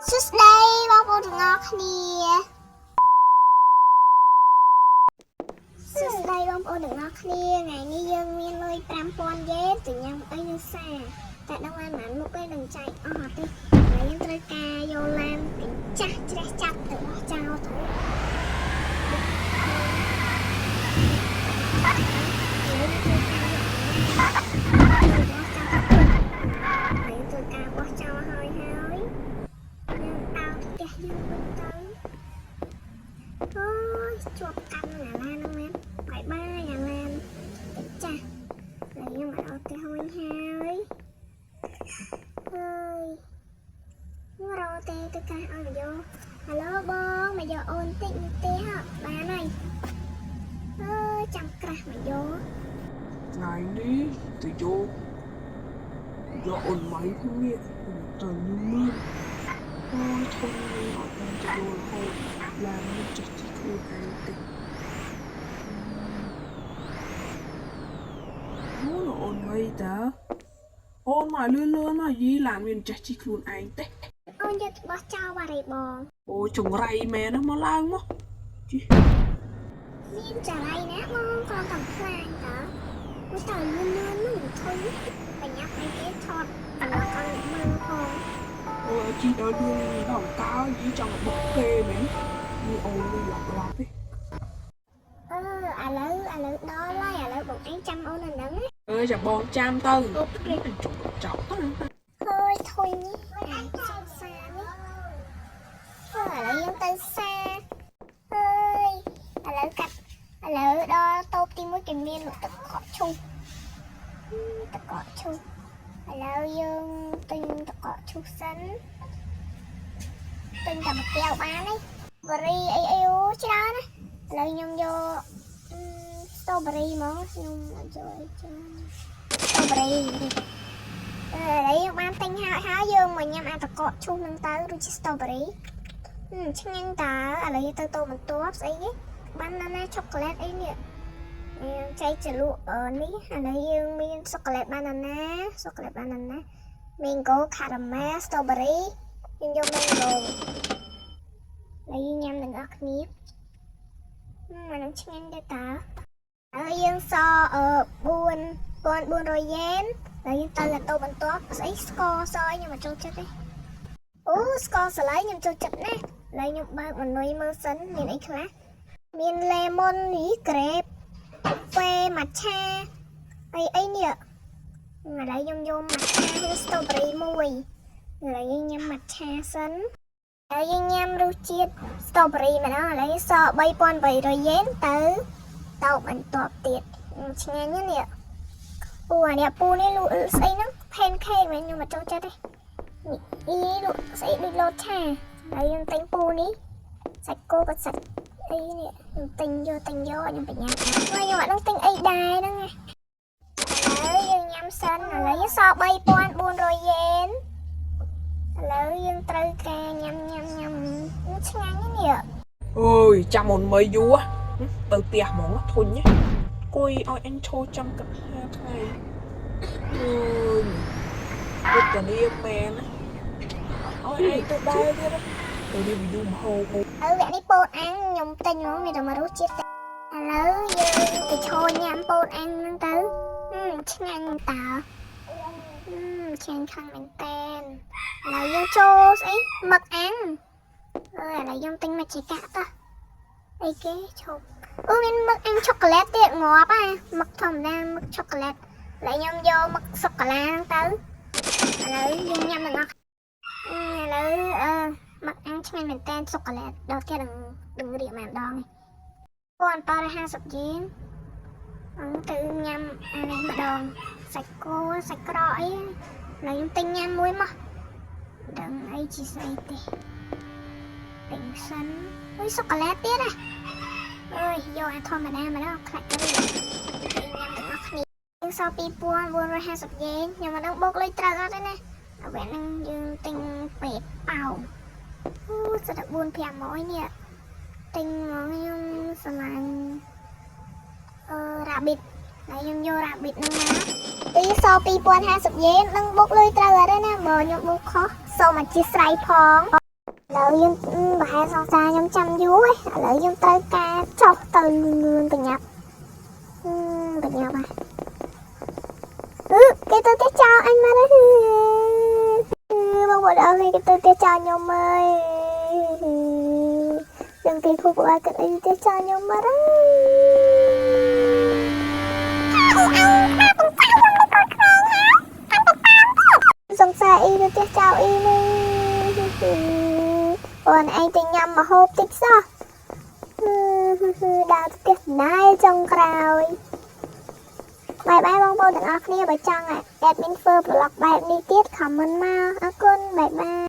សួស្តីបងប្អូនទាំងអស់គ្នាសួស្តីបងប្អូនទាំងអស់គ្នាថ្ងៃនេះយើងមានលុយ 5000 យេនទៅញ៉ាំអីនៅផ្សារតែដល់ហើយមិនមុខទេនឹងចែកអស់ទេហើយយើងត្រូវការយកឡានចាស់ជ្រះចាប់ទៅបោះចោលទៅបោះចោលហើយយើងដើរផ្ទះយើងវិញទៅអូយជាប់កាន់អាឡានហ្នឹងមែនបាយបាយអាឡានចាស់ហើយយើងមកដល់ផ្ទះវិញហើយអើយមករកទេទៅកាសឲ្យមកយកហៅឡូបងមកយកអូនតិចនេះទេហ៎បានហើយអើយចាំក្រាស់មកយកថ្ងៃនេះទៅយកអូនម៉ៃផងនេះទៅមើលអូយធំនេះអត់បានទៅយកហូបឡាននេះចេះទីខ្លួនឯងតិចអូនម៉ៃតាអូនមកលឿនមកយីឡានមានចេះជីខ្លួនឯងទេអូនយកបោះចោលបារីបងអូចង្រៃមែនមកឡើងមកជីមានចង្រៃណាបងក៏កំខ្លាញ់តើមកតើលឿននឹងធុញបញ្ញាប់អីគេថតមកកង់មើលផងអូជីដល់លឿនដល់តើយីចង់បុកគេមែននេះអូននេះយកឡប់ទេឥឡូវដល់ហើយឥឡូវបងឯងចាំអូននៅហ្នឹងចាំបងចាំទៅគេទៅចុកចោលទៅហើយធុញនេះអាសានេះឥឡូវយើងទៅសាហើយឥឡូវដល់តូបទី1គេមានទឹកកកឈូសឥឡូវយើងទិញទឹកកកឈូសសិនទិញតែមួយកែវបានទេបេរីអីអូច្រើនណាឥឡូវខ្ញុំយកស្ទ្រូបេរីហ្មងខ្ញុំយកអីចាស្ទ្រូបេរីឥឡូវយើងបានទិញហើយយើងមកញ៉ាំអាទឹកកកឈូសហ្នឹងទៅរសជាតិស្ទ្រូបេរីឆ្ងាញ់តើឥឡូវទៅបន្ទាប់ស្អីគេបានណាឆូកូឡេតអីនេះចែកជ្រលក់នេះឥឡូវយើងមានសូកូឡេតបាណាណា Mango caramel strawberry យើងយក Mango ហើយយើងញ៉ាំទាំងអស់គ្នាអានឹងឆ្ងាញ់ទេតើហើយយើងស4400 យេនហើយយើងទៅទៅបន្ទាប់ស្អីស្ករសខ្ញុំមកចូលចិត្តទេអូស្ករសឡៃខ្ញុំចូលចិត្តណាស់ហើយខ្ញុំបើកម៉នុយមើលសិនមានអីខ្លះមាន lemon នេះ grape ហ្វេ matcha អីនេះឥឡូវខ្ញុំយក matcha ឬ strawberry មួយឥឡូវយើងញ៉ាំ matcha សិនហើយយើងញ៉ាំរសជាតិ strawberry ម្ដងឥឡូវសល់ 3800 យេនទៅបន្ទាប់ទៀតឆ្ងាញ់ណាស់នេះពូអានេះពូនេះលក់ស្អីហ្នឹង pancake មែនខ្ញុំមកចូលចិត្តទេនេះលក់ស្អីដូចលតឆាហើយយើងទិញពូនេះសាច់គោក៏សាច់អីនេះខ្ញុំទិញយកខ្ញុំបញ្ញាខ្ញុំអត់ដឹងទិញអីដែរហ្នឹងណាហើយយើងញ៉ាំសិនឥឡូវយើងសល់ 3400 យេនឥឡូវយើងត្រូវការញ៉ាំឆ្ងាញ់នេះអូយចាំអូនមើលយូរទៅផ្ទះហ្មងធុញគួយឲ្យអញឈោចាំកណ្ហាថ្ងៃពុទ្ធនាមមែនឲ្យឯងទៅដែរទៀតទៅរៀបយូរមហោបវគ្គនេះពោតអាំងខ្ញុំទិញហ្មងមានតែមករសជាតិឥឡូវយើងទៅឈរញ៉ាំពោតអាំងហ្នឹងទៅឆ្ងាញ់តើឆ្ងាញ់ខ្លាំងមែនតើឥឡូវយើងចូលស្អីមឹកអាំងឥឡូវខ្ញុំទិញមកជីកាក់តោះអីគេឈប់មានមឹកអាំងឆូកូឡេតទៀតងាប់មឹកធម្មតាមឹកឆូកូឡេតឥឡូវខ្ញុំយកមឹកសូកូឡាហ្នឹងទៅឥឡូវយើងញ៉ាំទាំងអស់ឥឡូវមឹកអាំងឆ្ងាញ់មែនតើសូកូឡេតដល់គេដឹងរៀបម្ដង1750 យេនទៅញ៉ាំអានេះម្ដងសាច់គោសាច់ក្រកអីហើយខ្ញុំទិញញ៉ាំមួយមកដឹងអីជាស្អីទេទិញសិនអុយសូកូឡេតទៀតអើយយកអាធម្មតាមកដល់ខ្លាចទៅញ៉ាំទាំងអស់គ្នាយើងសល់ 2450 យេនខ្ញុំមិនដឹងបូកលុយត្រូវអត់ទេណាអ្វីហ្នឹងយើងទិញពេកប៉ោអូស្ដាប់ 4-500 នេះទិញមកខ្ញុំស្រឡាញ់rabbit ហើយខ្ញុំយក rabbit ហ្នឹងមកទីសល់ 2050 យេននឹងបុកលុយត្រូវអត់ទេណាបើខ្ញុំបុកខុសសូមអធិស្ឋានផង Lợi dương bà hai xong xa nhóm chăm vú ấy. Lợi dương tới ca chọc từ lươn bình nhập. Bình nhập à. Cái tôi tiếp cho anh mà đó. Bông bộ đậu thì cái tôi tiếp cho nhóm ơi. Đừng kỳ khu của bà cái tôi tiếp cho nhóm mà đó. Xong xa y tôi tiếp cho y nè. Còn anh tình nhầm mà hộp tích sao. Đào tôi tiếp nãy trong crowd. បាយបាយបងប្អូនទាំងអស់គ្នាបើចង់ admin firm blog បែបនេះទៀត comment មកអរគុណបាយបាយ